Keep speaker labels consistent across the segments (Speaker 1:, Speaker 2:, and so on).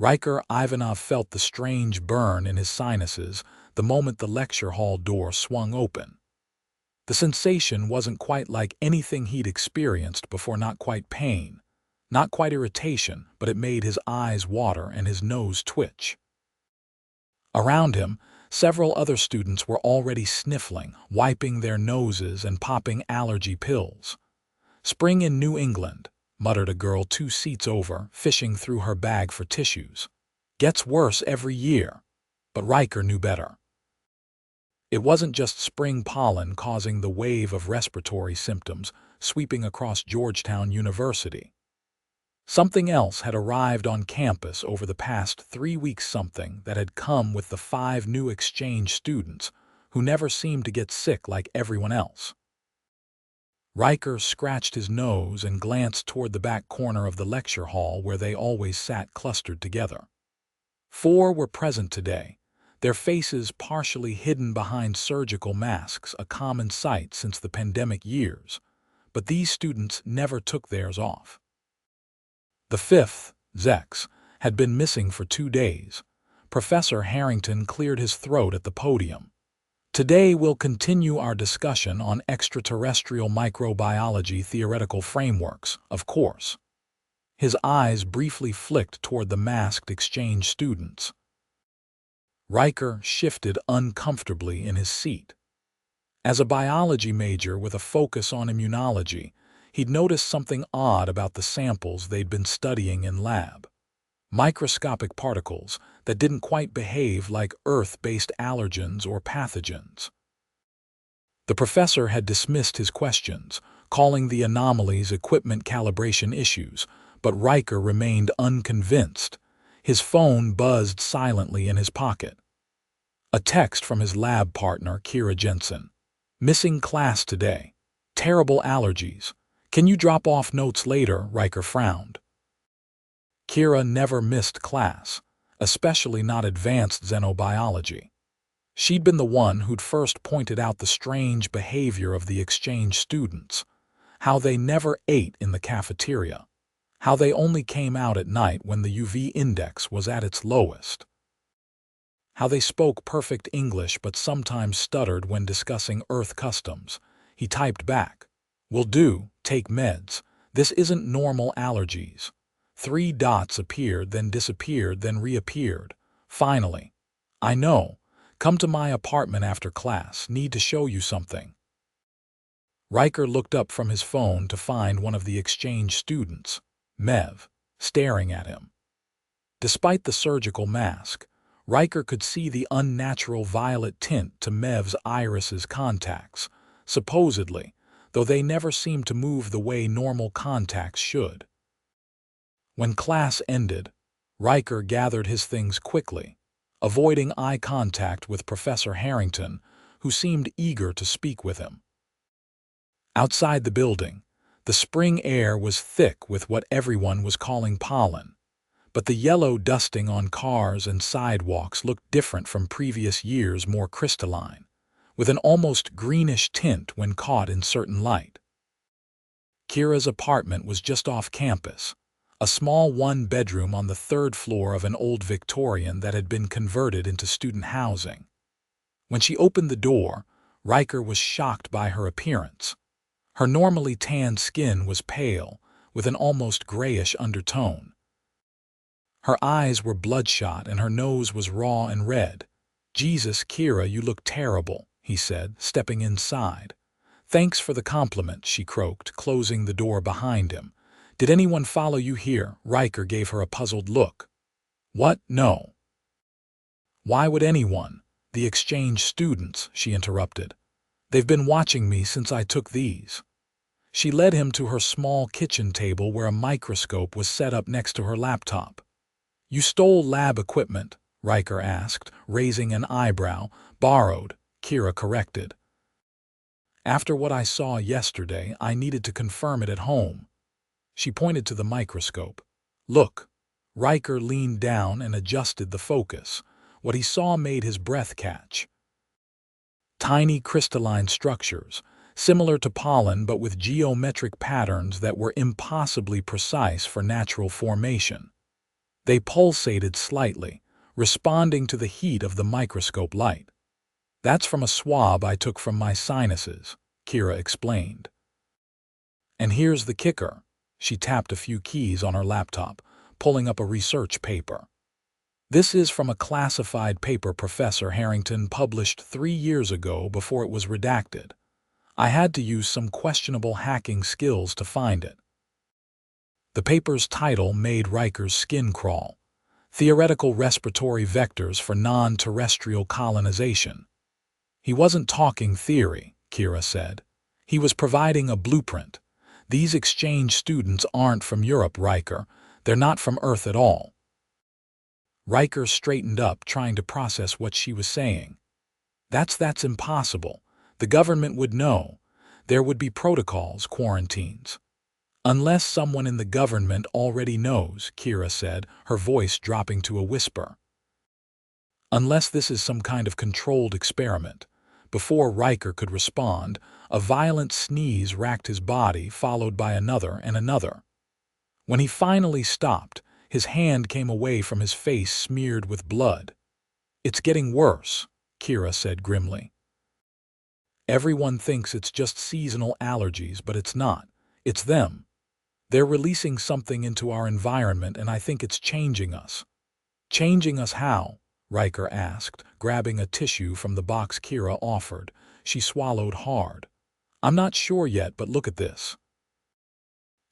Speaker 1: Ryker Ivanov felt the strange burn in his sinuses the moment the lecture hall door swung open. The sensation wasn't quite like anything he'd experienced before, not quite pain, not quite irritation, but it made his eyes water and his nose twitch. Around him, several other students were already sniffling, wiping their noses and popping allergy pills. "Spring in New England," muttered a girl 2 seats over, fishing through her bag for tissues. "Gets worse every year." But Ryker knew better. It wasn't just spring pollen causing the wave of respiratory symptoms sweeping across Georgetown University. Something else had arrived on campus over the past 3 weeks, something that had come with the 5 new exchange students who never seemed to get sick like everyone else. Ryker scratched his nose and glanced toward the back corner of the lecture hall where they always sat clustered together. 4 were present today, their faces partially hidden behind surgical masks, a common sight since the pandemic years, but these students never took theirs off. The 5th, Zex, had been missing for 2 days. Professor Harrington cleared his throat at the podium. "Today we'll continue our discussion on extraterrestrial microbiology theoretical frameworks, of course." His eyes briefly flicked toward the masked exchange students. Ryker shifted uncomfortably in his seat. As a biology major with a focus on immunology, he'd noticed something odd about the samples they'd been studying in lab. Microscopic particles that didn't quite behave like Earth-based allergens or pathogens. The professor had dismissed his questions, calling the anomalies equipment calibration issues, but Ryker remained unconvinced. His phone buzzed silently in his pocket. A text from his lab partner, Kira Jensen. "Missing class today. Terrible allergies. Can you drop off notes later?" Ryker frowned. Kira never missed class, especially not advanced xenobiology. She'd been the one who'd first pointed out the strange behavior of the exchange students, how they never ate in the cafeteria, how they only came out at night when the UV index was at its lowest, how they spoke perfect English but sometimes stuttered when discussing Earth customs. He typed back, "Will do, take meds. This isn't normal allergies." 3 dots appeared, then disappeared, then reappeared. Finally, "I know. Come to my apartment after class. Need to show you something." Ryker looked up from his phone to find one of the exchange students, Mev, staring at him. Despite the surgical mask, Ryker could see the unnatural violet tint to Mev's iris's contacts, supposedly, though they never seemed to move the way normal contacts should. When class ended, Ryker gathered his things quickly, avoiding eye contact with Professor Harrington, who seemed eager to speak with him. Outside the building, the spring air was thick with what everyone was calling pollen, but the yellow dusting on cars and sidewalks looked different from previous years, more crystalline, with an almost greenish tint when caught in certain light. Kira's apartment was just off campus, a small 1-bedroom on the 3rd floor of an old Victorian that had been converted into student housing. When she opened the door, Ryker was shocked by her appearance. Her normally tanned skin was pale, with an almost grayish undertone. Her eyes were bloodshot and her nose was raw and red. "Jesus, Kira, you look terrible," he said, stepping inside. "Thanks for the compliment," she croaked, closing the door behind him. "Did anyone follow you here?" Ryker gave her a puzzled look. "What? No." "Why would anyone?" "The exchange students," she interrupted. "They've been watching me since I took these." She led him to her small kitchen table where a microscope was set up next to her laptop. "You stole lab equipment?" Ryker asked, raising an eyebrow. "Borrowed," Kira corrected. "After what I saw yesterday, I needed to confirm it at home." She pointed to the microscope. "Look." Ryker leaned down and adjusted the focus. What he saw made his breath catch. Tiny crystalline structures, similar to pollen but with geometric patterns that were impossibly precise for natural formation. They pulsated slightly, responding to the heat of the microscope light. "That's from a swab I took from my sinuses," Kira explained. "And here's the kicker." She tapped a few keys on her laptop, pulling up a research paper. "This is from a classified paper Professor Harrington published 3 years ago before it was redacted. I had to use some questionable hacking skills to find it." The paper's title made Ryker's skin crawl: "Theoretical Respiratory Vectors for Non-Terrestrial Colonization." He wasn't talking theory, Kira said. He was providing a blueprint. "These exchange students aren't from Europe, Ryker. They're not from Earth at all." Ryker straightened up, trying to process what she was saying. That's impossible. The government would know. There would be protocols, quarantines." "Unless someone in the government already knows," Kira said, her voice dropping to a whisper. "Unless this is some kind of controlled experiment." Before Ryker could respond, a violent sneeze racked his body, followed by another and another. When he finally stopped, his hand came away from his face smeared with blood. "It's getting worse," Kira said grimly. "Everyone thinks it's just seasonal allergies, but it's not. It's them. They're releasing something into our environment, and I think it's changing us." "Changing us how?" Ryker asked, grabbing a tissue from the box Kira offered. She swallowed hard. "I'm not sure yet, but look at this."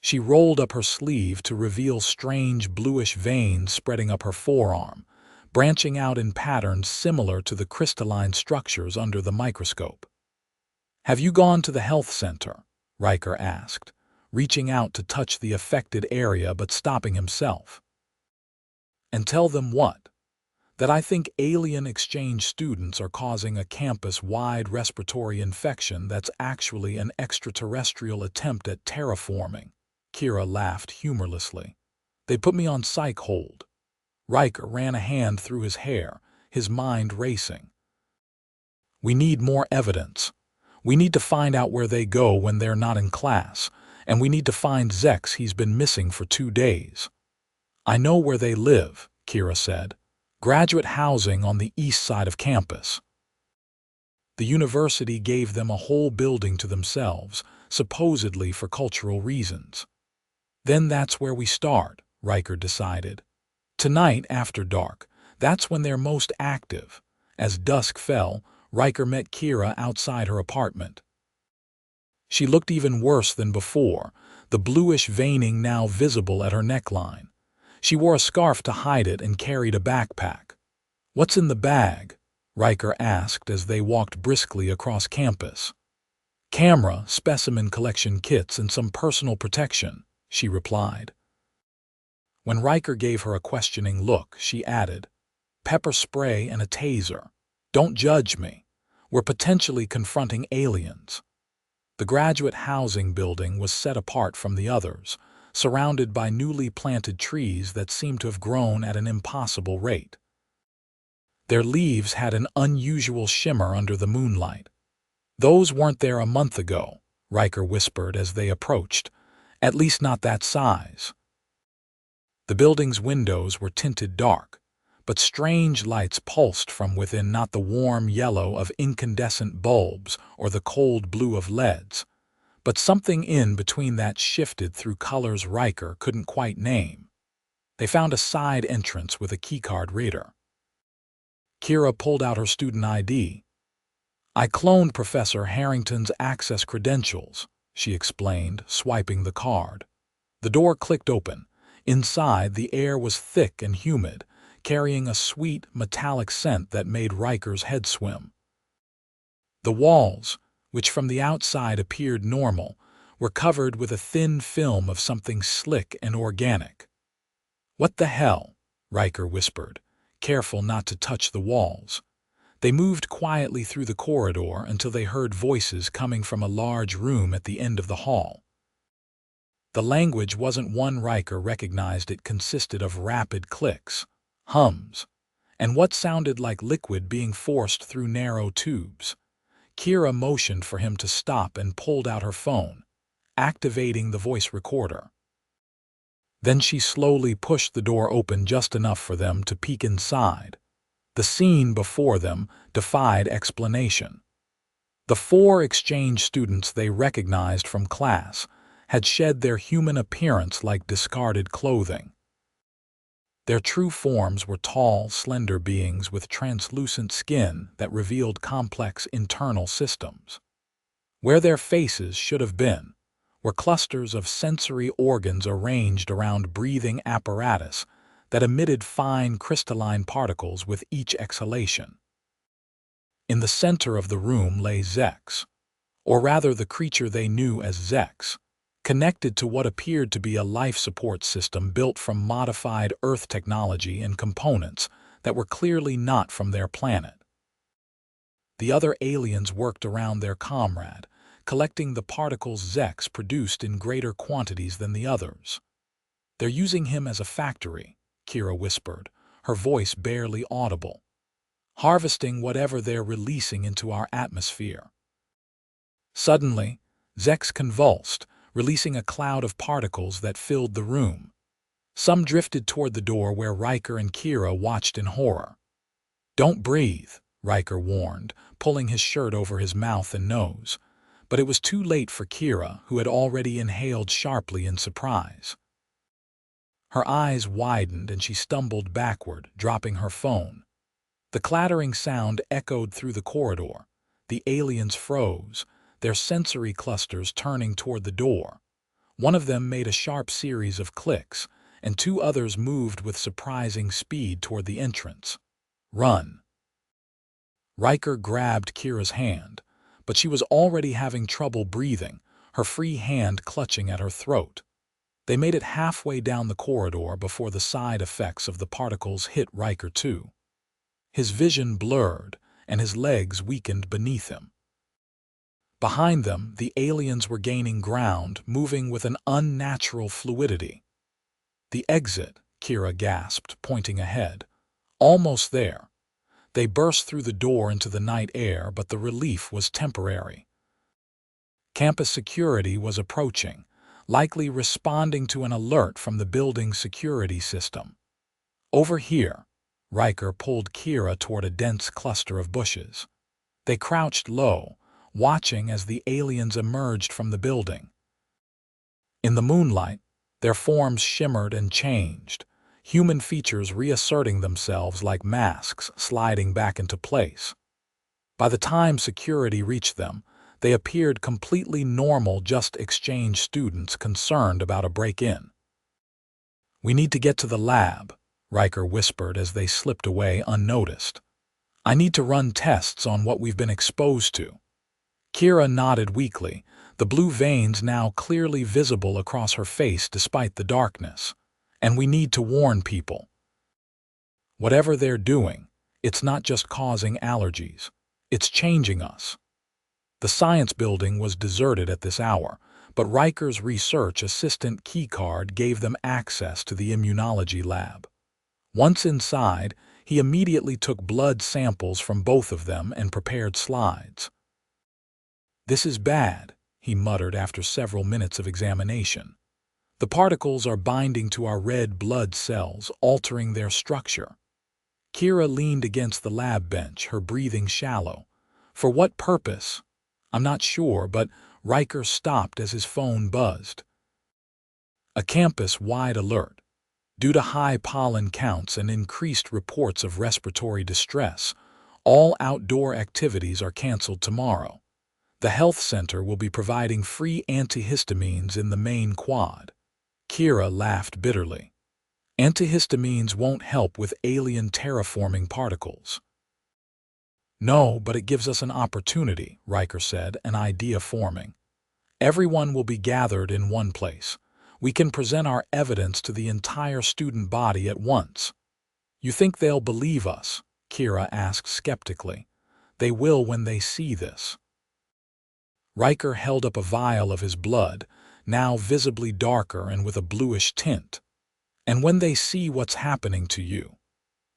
Speaker 1: She rolled up her sleeve to reveal strange bluish veins spreading up her forearm, branching out in patterns similar to the crystalline structures under the microscope. "Have you gone to the health center?" Ryker asked, reaching out to touch the affected area but stopping himself. "And tell them what?" "That I think alien exchange students are causing a campus-wide respiratory infection that's actually an extraterrestrial attempt at terraforming." Kira laughed humorlessly. "They put me on psych hold." Ryker ran a hand through his hair, his mind racing. "We need more evidence. We need to find out where they go when they're not in class, and we need to find Zex. He's been missing for 2 days." "I know where they live," Kira said. "Graduate housing on the east side of campus." The university gave them a whole building to themselves, supposedly for cultural reasons. "Then that's where we start," Ryker decided. "Tonight after dark, that's when they're most active." As dusk fell, Ryker met Kira outside her apartment. She looked even worse than before, the bluish veining now visible at her neckline. She wore a scarf to hide it and carried a backpack. "What's in the bag?" Ryker asked as they walked briskly across campus. "Camera, specimen collection kits, and some personal protection," she replied. When Ryker gave her a questioning look, she added, "Pepper spray and a taser. Don't judge me. We're potentially confronting aliens." The graduate housing building was set apart from the others, surrounded by newly planted trees that seemed to have grown at an impossible rate. Their leaves had an unusual shimmer under the moonlight. "Those weren't there a month ago," Ryker whispered as they approached. "At least not that size." The building's windows were tinted dark, but strange lights pulsed from within, not the warm yellow of incandescent bulbs or the cold blue of LEDs, but something in between that shifted through colors Ryker couldn't quite name. They found a side entrance with a keycard reader. Kira pulled out her student ID. "I cloned Professor Harrington's access credentials," she explained, swiping the card. The door clicked open. Inside, the air was thick and humid, carrying a sweet, metallic scent that made Ryker's head swim. The walls, which from the outside appeared normal, were covered with a thin film of something slick and organic. "What the hell?" Ryker whispered, careful not to touch the walls. They moved quietly through the corridor until they heard voices coming from a large room at the end of the hall. The language wasn't one Ryker recognized. It consisted of rapid clicks, hums, and what sounded like liquid being forced through narrow tubes. Kira motioned for him to stop and pulled out her phone, activating the voice recorder. Then she slowly pushed the door open just enough for them to peek inside. The scene before them defied explanation. The 4 exchange students they recognized from class had shed their human appearance like discarded clothing. Their true forms were tall, slender beings with translucent skin that revealed complex internal systems. Where their faces should have been were clusters of sensory organs arranged around breathing apparatus that emitted fine crystalline particles with each exhalation. In the center of the room lay Zex, or rather the creature they knew as Zex, connected to what appeared to be a life support system built from modified Earth technology and components that were clearly not from their planet. The other aliens worked around their comrade, collecting the particles Zex produced in greater quantities than the others. "They're using him as a factory," Kira whispered, her voice barely audible. "Harvesting whatever they're releasing into our atmosphere." Suddenly, Zex convulsed, releasing a cloud of particles that filled the room. Some drifted toward the door where Ryker and Kira watched in horror. "Don't breathe," Ryker warned, pulling his shirt over his mouth and nose. But it was too late for Kira, who had already inhaled sharply in surprise. Her eyes widened and she stumbled backward, dropping her phone. The clattering sound echoed through the corridor. The aliens froze, their sensory clusters turning toward the door. One of them made a sharp series of clicks, and 2 others moved with surprising speed toward the entrance. "Run!" Ryker grabbed Kira's hand, but she was already having trouble breathing, her free hand clutching at her throat. They made it halfway down the corridor before the side effects of the particles hit Ryker too. His vision blurred, and his legs weakened beneath him. Behind them, the aliens were gaining ground, moving with an unnatural fluidity. "The exit," Kira gasped, pointing ahead. "Almost there." They burst through the door into the night air, but the relief was temporary. Campus security was approaching, likely responding to an alert from the building's security system. "Over here." Ryker pulled Kira toward a dense cluster of bushes. They crouched low, watching as the aliens emerged from the building. In the moonlight, their forms shimmered and changed, human features reasserting themselves like masks sliding back into place. By the time security reached them, they appeared completely normal, just exchange students concerned about a break-in. "We need to get to the lab," Ryker whispered as they slipped away unnoticed. "I need to run tests on what we've been exposed to." Kira nodded weakly, the blue veins now clearly visible across her face despite the darkness. "And we need to warn people. Whatever they're doing, it's not just causing allergies. It's changing us." The science building was deserted at this hour, but Ryker's research assistant keycard gave them access to the immunology lab. Once inside, he immediately took blood samples from both of them and prepared slides. "This is bad," he muttered after several minutes of examination. "The particles are binding to our red blood cells, altering their structure." Kira leaned against the lab bench, her breathing shallow. "For what purpose?" "I'm not sure," but Ryker stopped as his phone buzzed. "A campus-wide alert. Due to high pollen counts and increased reports of respiratory distress, all outdoor activities are canceled tomorrow. The health center will be providing free antihistamines in the main quad." Kira laughed bitterly. "Antihistamines won't help with alien terraforming particles." "No, but it gives us an opportunity," Ryker said, an idea forming. "Everyone will be gathered in one place. We can present our evidence to the entire student body at once." "You think they'll believe us?" Kira asked skeptically. "They will when they see this." Ryker held up a vial of his blood, now visibly darker and with a bluish tint. "And when they see what's happening to you."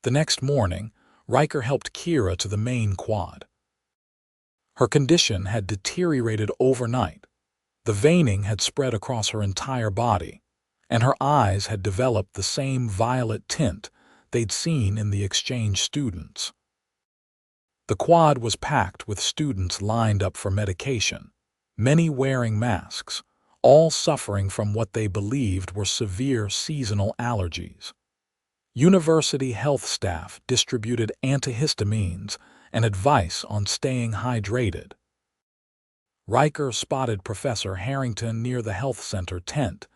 Speaker 1: The next morning, Ryker helped Kira to the main quad. Her condition had deteriorated overnight. The veining had spread across her entire body, and her eyes had developed the same violet tint they'd seen in the exchange students. The quad was packed with students lined up for medication, many wearing masks, all suffering from what they believed were severe seasonal allergies. University health staff distributed antihistamines and advice on staying hydrated. Ryker spotted Professor Harrington near the health center tent,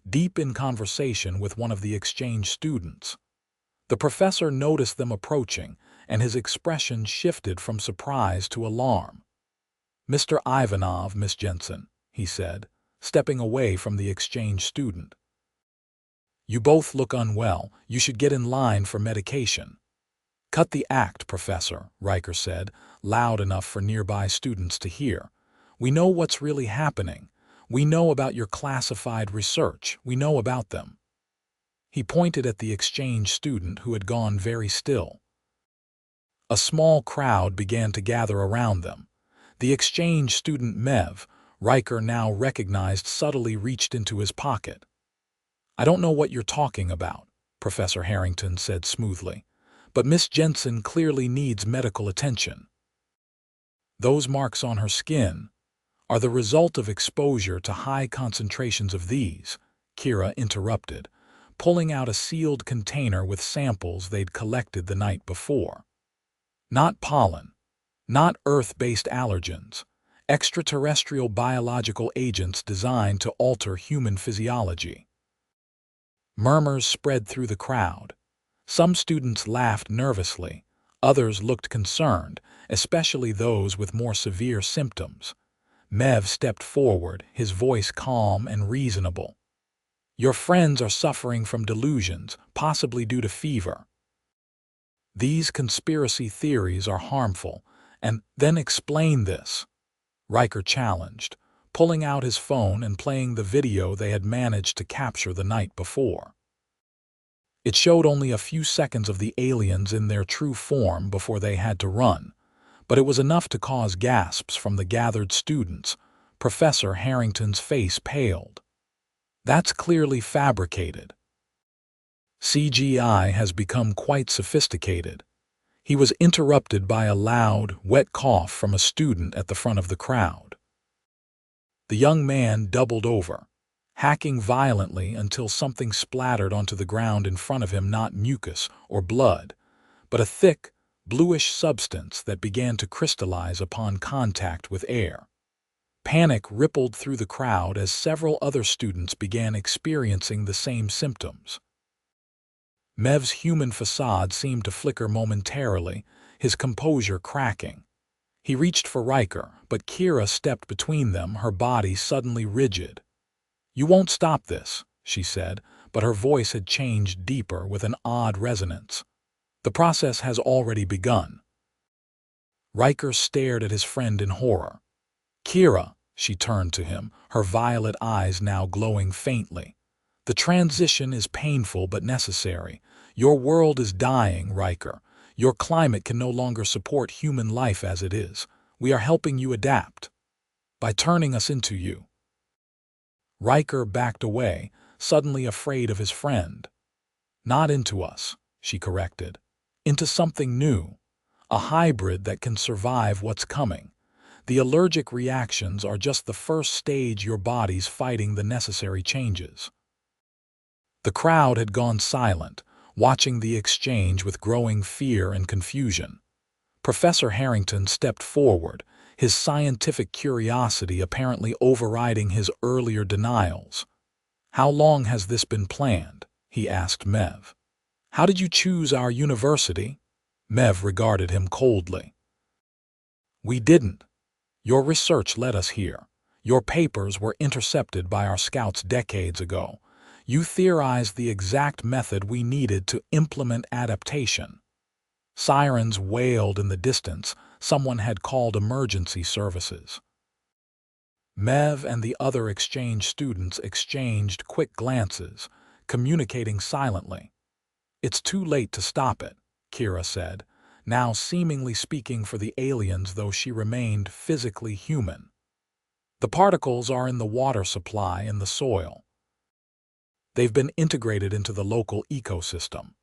Speaker 1: deep in conversation with one of the exchange students. The professor noticed them approaching, and his expression shifted from surprise to alarm. "Mr. Ivanov, Miss Jensen," he said, stepping away from the exchange student. "You both look unwell. You should get in line for medication." "Cut the act, Professor," Ryker said, loud enough for nearby students to hear. "We know what's really happening. We know about your classified research. We know about them." He pointed at the exchange student who had gone very still. A small crowd began to gather around them. The exchange student Mev, Ryker now recognized, subtly reached into his pocket. "I don't know what you're talking about," Professor Harrington said smoothly, "but Miss Jensen clearly needs medical attention. Those marks on her skin are the result of exposure to high concentrations of these," Kira interrupted, pulling out a sealed container with samples they'd collected the night before. "Not pollen, not Earth-based allergens, extraterrestrial biological agents designed to alter human physiology." Murmurs spread through the crowd. Some students laughed nervously, others looked concerned, especially those with more severe symptoms. Mev stepped forward, his voice calm and reasonable. "Your friends are suffering from delusions, possibly due to fever. These conspiracy theories are harmful, and then explain this," Ryker challenged, pulling out his phone and playing the video they had managed to capture the night before. It showed only a few seconds of the aliens in their true form before they had to run, but it was enough to cause gasps from the gathered students. Professor Harrington's face paled. "That's clearly fabricated. CGI has become quite sophisticated." He was interrupted by a loud, wet cough from a student at the front of the crowd. The young man doubled over, hacking violently until something splattered onto the ground in front of him, not mucus or blood, but a thick, bluish substance that began to crystallize upon contact with air. Panic rippled through the crowd as several other students began experiencing the same symptoms. Mev's human facade seemed to flicker momentarily, his composure cracking. He reached for Ryker, but Kira stepped between them, her body suddenly rigid. "You won't stop this," she said, but her voice had changed deeper with an odd resonance. "The process has already begun." Ryker stared at his friend in horror. "Kira," she turned to him, her violet eyes now glowing faintly. "The transition is painful but necessary. Your world is dying, Ryker. Your climate can no longer support human life as it is. We are helping you adapt by turning us into you." Ryker backed away, suddenly afraid of his friend. "Not into us," she corrected. "Into something new. A hybrid that can survive what's coming. The allergic reactions are just the first stage. Your body's fighting the necessary changes." The crowd had gone silent, watching the exchange with growing fear and confusion. Professor Harrington stepped forward, his scientific curiosity apparently overriding his earlier denials. "How long has this been planned?" he asked Mev. "How did you choose our university?" Mev regarded him coldly. "We didn't. Your research led us here. Your papers were intercepted by our scouts decades ago. You theorized the exact method we needed to implement adaptation." Sirens wailed in the distance. Someone had called emergency services. Mev and the other exchange students exchanged quick glances, communicating silently. "It's too late to stop it," Kira said, now seemingly speaking for the aliens, though she remained physically human. "The particles are in the water supply and the soil." They've been integrated into the local ecosystem.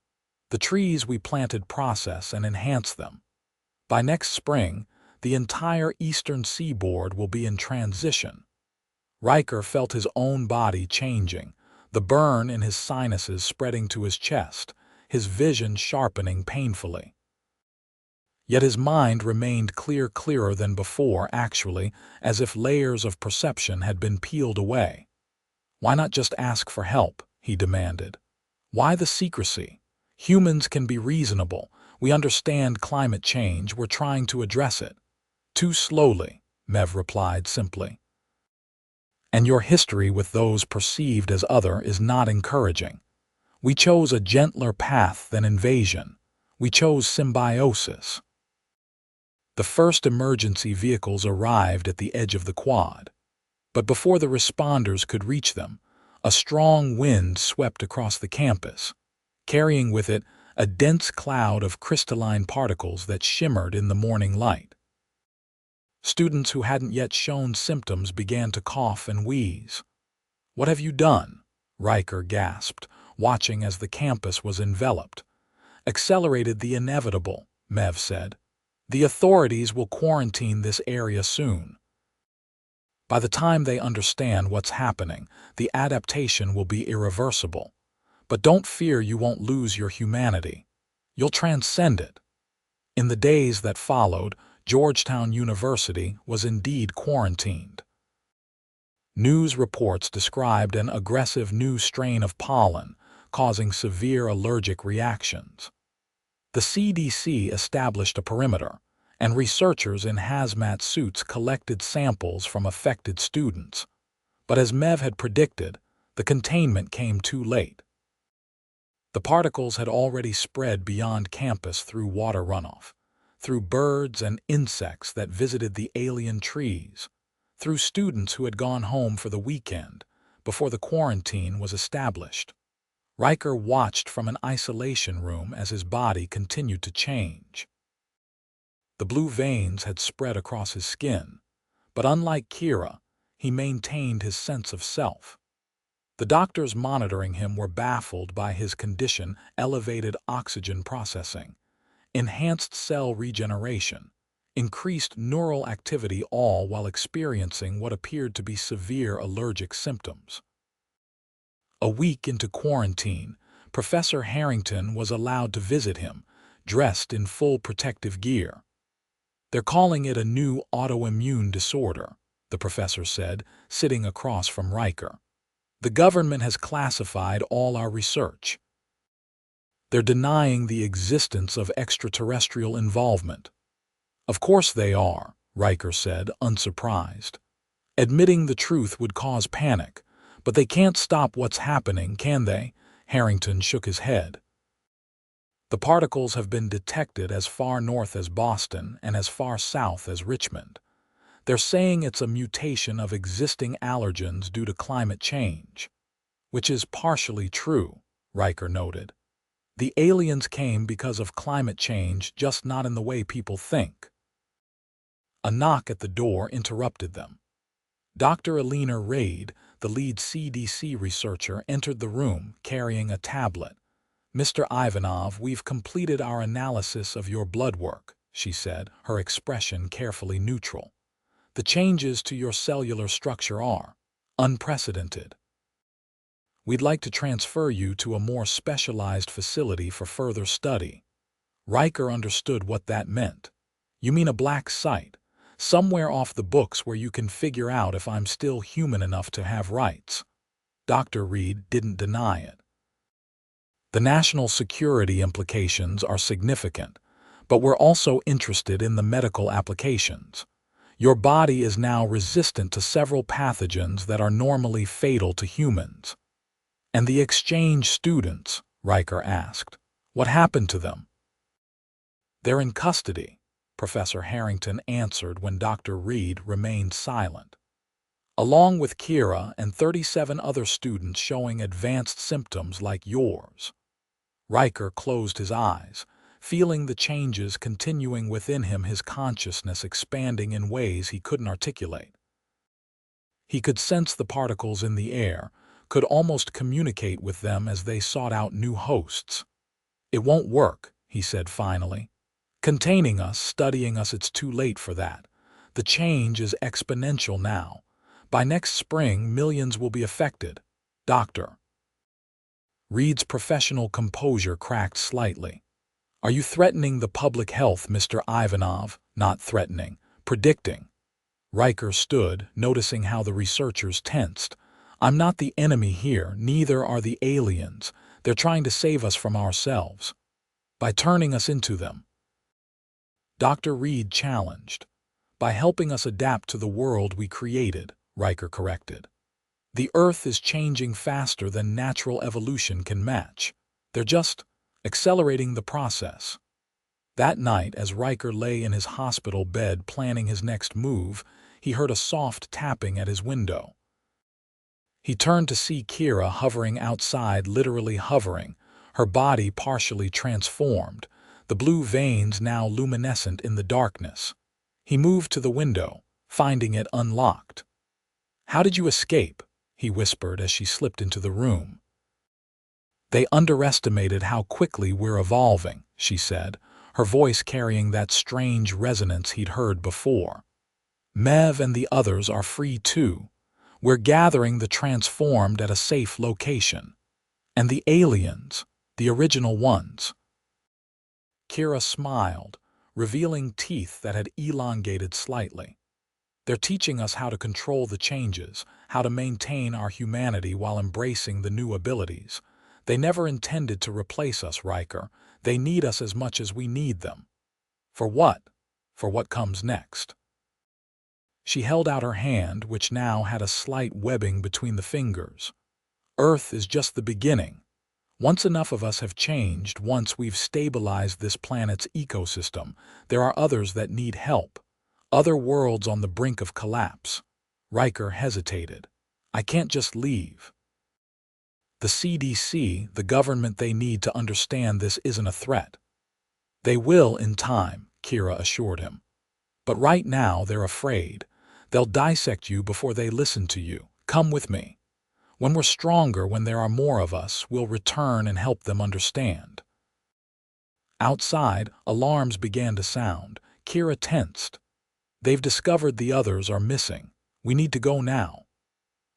Speaker 1: The trees we planted process and enhance them. By next spring, the entire eastern seaboard will be in transition. Ryker felt his own body changing, the burn in his sinuses spreading to his chest, his vision sharpening painfully. Yet his mind remained clearer than before, actually, as if layers of perception had been peeled away. Why not just ask for help? He demanded. Why the secrecy? Humans can be reasonable. We understand climate change. We're trying to address it. Too slowly, Mev replied simply. And your history with those perceived as other is not encouraging. We chose a gentler path than invasion. We chose symbiosis. The first emergency vehicles arrived at the edge of the quad. But before the responders could reach them, a strong wind swept across the campus, carrying with it a dense cloud of crystalline particles that shimmered in the morning light. Students who hadn't yet shown symptoms began to cough and wheeze. "What have you done?" Ryker gasped, watching as the campus was enveloped. "Accelerated the inevitable," Mev said. "The authorities will quarantine this area soon. By the time they understand what's happening, the adaptation will be irreversible. But don't fear you won't lose your humanity. You'll transcend it." In the days that followed, Georgetown University was indeed quarantined. News reports described an aggressive new strain of pollen, causing severe allergic reactions. The CDC established a perimeter, and researchers in hazmat suits collected samples from affected students. But as Mev had predicted, the containment came too late. The particles had already spread beyond campus through water runoff, through birds and insects that visited the alien trees, through students who had gone home for the weekend before the quarantine was established. Ryker watched from an isolation room as his body continued to change. The blue veins had spread across his skin, but unlike Kira, he maintained his sense of self. The doctors monitoring him were baffled by his condition: elevated oxygen processing, enhanced cell regeneration, increased neural activity, all while experiencing what appeared to be severe allergic symptoms. A week into quarantine, Professor Harrington was allowed to visit him, dressed in full protective gear. "They're calling it a new autoimmune disorder," the professor said, sitting across from Ryker. "The government has classified all our research. They're denying the existence of extraterrestrial involvement." "Of course they are," Ryker said, unsurprised. "Admitting the truth would cause panic, but they can't stop what's happening, can they?" Harrington shook his head. "The particles have been detected as far north as Boston and as far south as Richmond. They're saying it's a mutation of existing allergens due to climate change." "Which is partially true," Ryker noted. "The aliens came because of climate change, just not in the way people think." A knock at the door interrupted them. Dr. Alina Raid, the lead CDC researcher, entered the room carrying a tablet. "Mr. Ivanov, we've completed our analysis of your blood work," she said, her expression carefully neutral. "The changes to your cellular structure are unprecedented. We'd like to transfer you to a more specialized facility for further study." Ryker understood what that meant. "You mean a black site, somewhere off the books where you can figure out if I'm still human enough to have rights?" Dr. Reed didn't deny it. "The national security implications are significant, but we're also interested in the medical applications. Your body is now resistant to several pathogens that are normally fatal to humans." "And the exchange students?" Ryker asked. "What happened to them?" "They're in custody," Professor Harrington answered when Dr. Reed remained silent. "Along with Kira and 37 other students showing advanced symptoms like yours." Ryker closed his eyes, feeling the changes continuing within him, his consciousness expanding in ways he couldn't articulate. He could sense the particles in the air, could almost communicate with them as they sought out new hosts. "It won't work," he said finally. "Containing us, studying us, it's too late for that. The change is exponential now. By next spring, millions will be affected. Doctor." Reed's professional composure cracked slightly. "Are you threatening the public health, Mr. Ivanov?" "Not threatening, predicting." Ryker stood, noticing how the researchers tensed. "I'm not the enemy here, neither are the aliens. They're trying to save us from ourselves. By turning us into them." Dr. Reed challenged. "By helping us adapt to the world we created," Ryker corrected. "The Earth is changing faster than natural evolution can match. They're just accelerating the process." That night, as Ryker lay in his hospital bed planning his next move, he heard a soft tapping at his window. He turned to see Kira hovering outside, literally hovering, her body partially transformed, the blue veins now luminescent in the darkness. He moved to the window, finding it unlocked. "How did you escape?" he whispered as she slipped into the room. "They underestimated how quickly we're evolving," she said, her voice carrying that strange resonance he'd heard before. "Mev and the others are free too. We're gathering the transformed at a safe location. And the aliens, the original ones." Kira smiled, revealing teeth that had elongated slightly. "They're teaching us how to control the changes, how to maintain our humanity while embracing the new abilities. They never intended to replace us, Ryker. They need us as much as we need them." "For what?" "For what comes next." She held out her hand, which now had a slight webbing between the fingers. "Earth is just the beginning. Once enough of us have changed, once we've stabilized this planet's ecosystem, there are others that need help. Other worlds on the brink of collapse." Ryker hesitated. "I can't just leave." "The CDC, the government, they need to understand this isn't a threat." "They will in time," Kira assured him. "But right now they're afraid. They'll dissect you before they listen to you. Come with me. When we're stronger, when there are more of us, we'll return and help them understand." Outside, alarms began to sound. Kira tensed. "They've discovered the others are missing. We need to go now."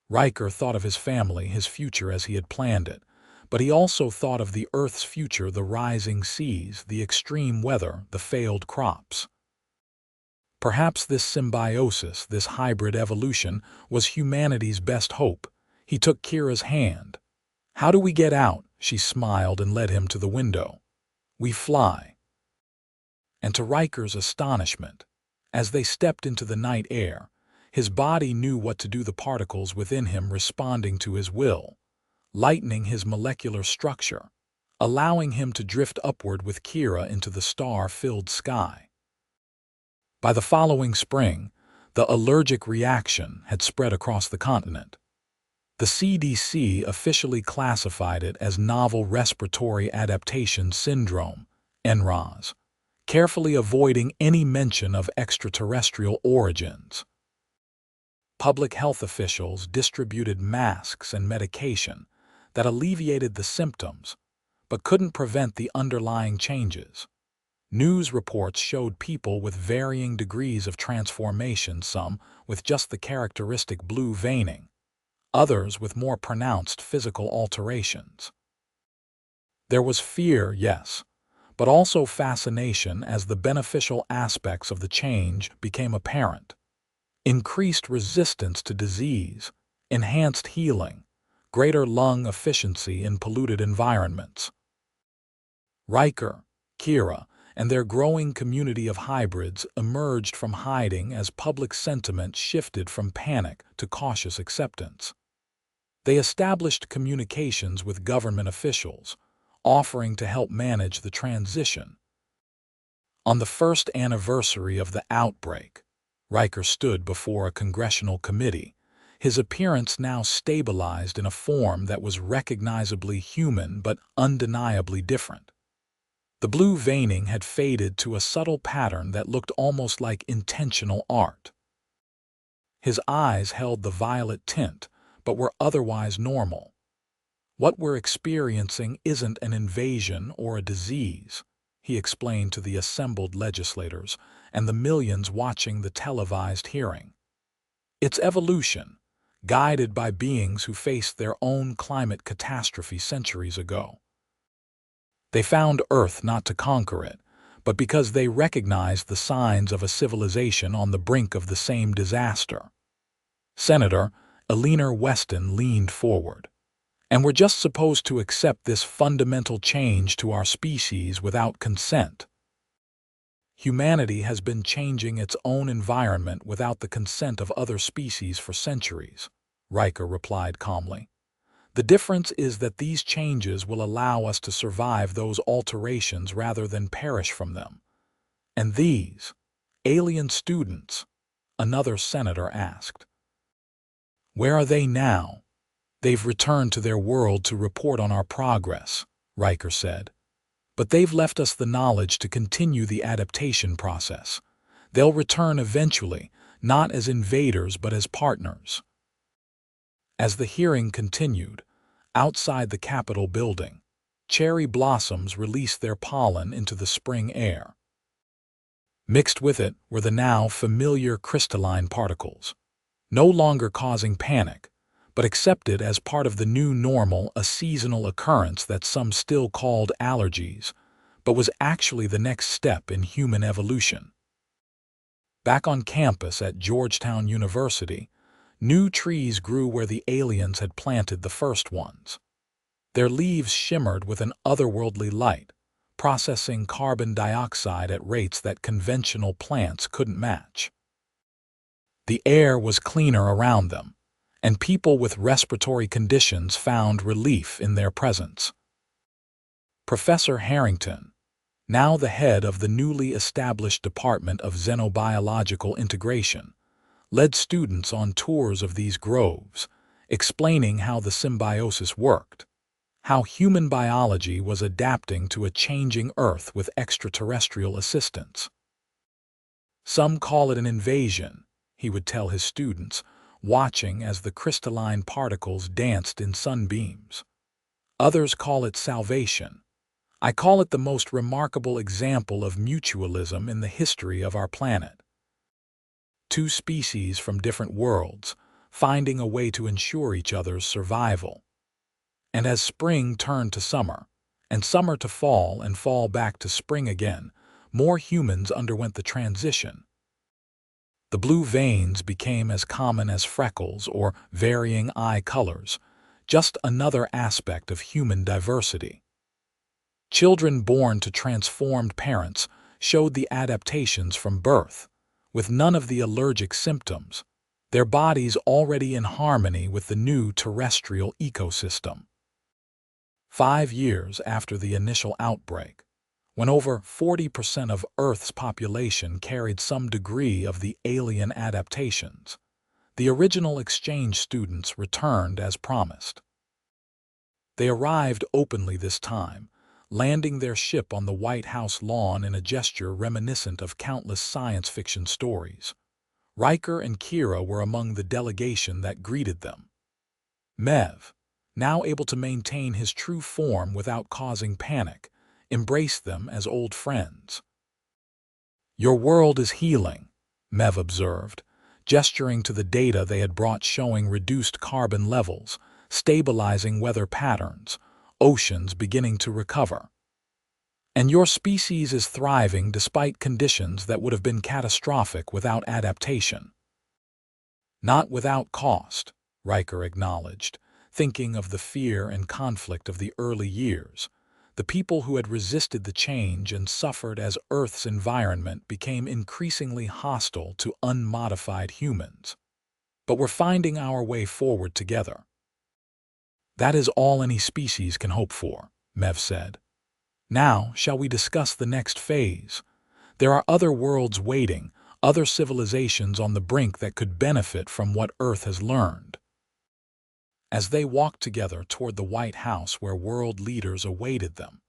Speaker 1: Ryker thought of his family, his future as he had planned it, but he also thought of the Earth's future, the rising seas, the extreme weather, the failed crops. Perhaps this symbiosis, this hybrid evolution, was humanity's best hope. He took Kira's hand. "How do we get out?" She smiled and led him to the window. "We fly." And to Ryker's astonishment, as they stepped into the night air, his body knew what to do, the particles within him responding to his will, lightening his molecular structure, allowing him to drift upward with Kira into the star-filled sky. By the following spring, the allergic reaction had spread across the continent. The CDC officially classified it as Novel Respiratory Adaptation Syndrome, NRAS, carefully avoiding any mention of extraterrestrial origins. Public health officials distributed masks and medication that alleviated the symptoms, but couldn't prevent the underlying changes. News reports showed people with varying degrees of transformation, some with just the characteristic blue veining, others with more pronounced physical alterations. There was fear, yes, but also fascination as the beneficial aspects of the change became apparent. Increased resistance to disease, enhanced healing, greater lung efficiency in polluted environments. Ryker, Kira, and their growing community of hybrids emerged from hiding as public sentiment shifted from panic to cautious acceptance. They established communications with government officials, offering to help manage the transition. On the first anniversary of the outbreak, Ryker stood before a congressional committee, his appearance now stabilized in a form that was recognizably human but undeniably different. The blue veining had faded to a subtle pattern that looked almost like intentional art. His eyes held the violet tint, but were otherwise normal. What we're experiencing isn't an invasion or a disease, he explained to the assembled legislators and the millions watching the televised hearing. It's evolution, guided by beings who faced their own climate catastrophe centuries ago. They found Earth not to conquer it, but because they recognized the signs of a civilization on the brink of the same disaster. Senator Eleanor Weston leaned forward. And we're just supposed to accept this fundamental change to our species without consent. Humanity has been changing its own environment without the consent of other species for centuries, Ryker replied calmly. The difference is that these changes will allow us to survive those alterations rather than perish from them. And these, alien students, another senator asked. Where are they now? They've returned to their world to report on our progress, Ryker said. But they've left us the knowledge to continue the adaptation process. They'll return eventually, not as invaders but as partners. As the hearing continued, outside the Capitol building, cherry blossoms released their pollen into the spring air. Mixed with it were the now familiar crystalline particles, no longer causing panic, but accepted as part of the new normal, a seasonal occurrence that some still called allergies, but was actually the next step in human evolution. Back on campus at Georgetown University, new trees grew where the aliens had planted the first ones. Their leaves shimmered with an otherworldly light, processing carbon dioxide at rates that conventional plants couldn't match. The air was cleaner around them, and people with respiratory conditions found relief in their presence. Professor Harrington, now the head of the newly established Department of Xenobiological Integration, led students on tours of these groves, explaining how the symbiosis worked, how human biology was adapting to a changing Earth with extraterrestrial assistance. Some call it an invasion, he would tell his students, watching as the crystalline particles danced in sunbeams. Others call it salvation. I call it the most remarkable example of mutualism in the history of our planet. Two species from different worlds, finding a way to ensure each other's survival. And as spring turned to summer, and summer to fall and fall back to spring again, more humans underwent the transition. The blue veins became as common as freckles or varying eye colors, just another aspect of human diversity. Children born to transformed parents showed the adaptations from birth, with none of the allergic symptoms, their bodies already in harmony with the new terrestrial ecosystem. 5 years after the initial outbreak, when over 40% of Earth's population carried some degree of the alien adaptations, the original exchange students returned as promised. They arrived openly this time, landing their ship on the White House lawn in a gesture reminiscent of countless science fiction stories. Ryker and Kira were among the delegation that greeted them. Mev, now able to maintain his true form without causing panic, embraced them as old friends. Your world is healing, Mev observed, gesturing to the data they had brought showing reduced carbon levels, stabilizing weather patterns, oceans beginning to recover. And your species is thriving despite conditions that would have been catastrophic without adaptation. Not without cost, Ryker acknowledged, thinking of the fear and conflict of the early years, the people who had resisted the change and suffered as Earth's environment became increasingly hostile to unmodified humans. But we're finding our way forward together. That is all any species can hope for, Mev said. Now, shall we discuss the next phase? There are other worlds waiting, other civilizations on the brink that could benefit from what Earth has learned. As they walked together toward the White House where world leaders awaited them,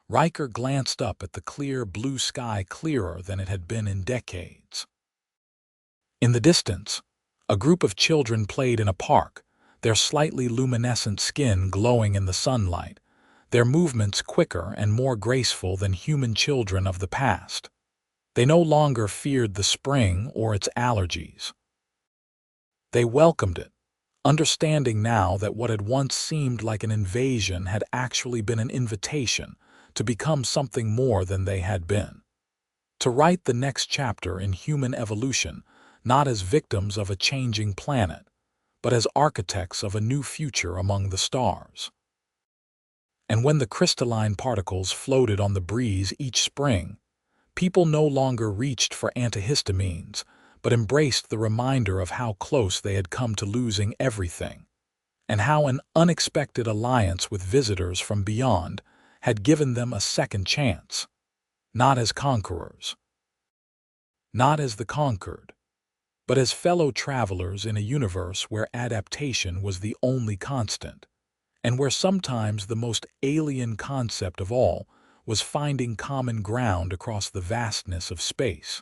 Speaker 1: Ryker glanced up at the clear blue sky, clearer than it had been in decades. In the distance, a group of children played in a park, their slightly luminescent skin glowing in the sunlight, their movements quicker and more graceful than human children of the past. They no longer feared the spring or its allergies. They welcomed it, understanding now that what had once seemed like an invasion had actually been an invitation to become something more than they had been. To write the next chapter in human evolution, not as victims of a changing planet, but as architects of a new future among the stars. And when the crystalline particles floated on the breeze each spring, people no longer reached for antihistamines, but embraced the reminder of how close they had come to losing everything, and how an unexpected alliance with visitors from beyond had given them a second chance, not as conquerors, not as the conquered, but as fellow travelers in a universe where adaptation was the only constant, and where sometimes the most alien concept of all was finding common ground across the vastness of space.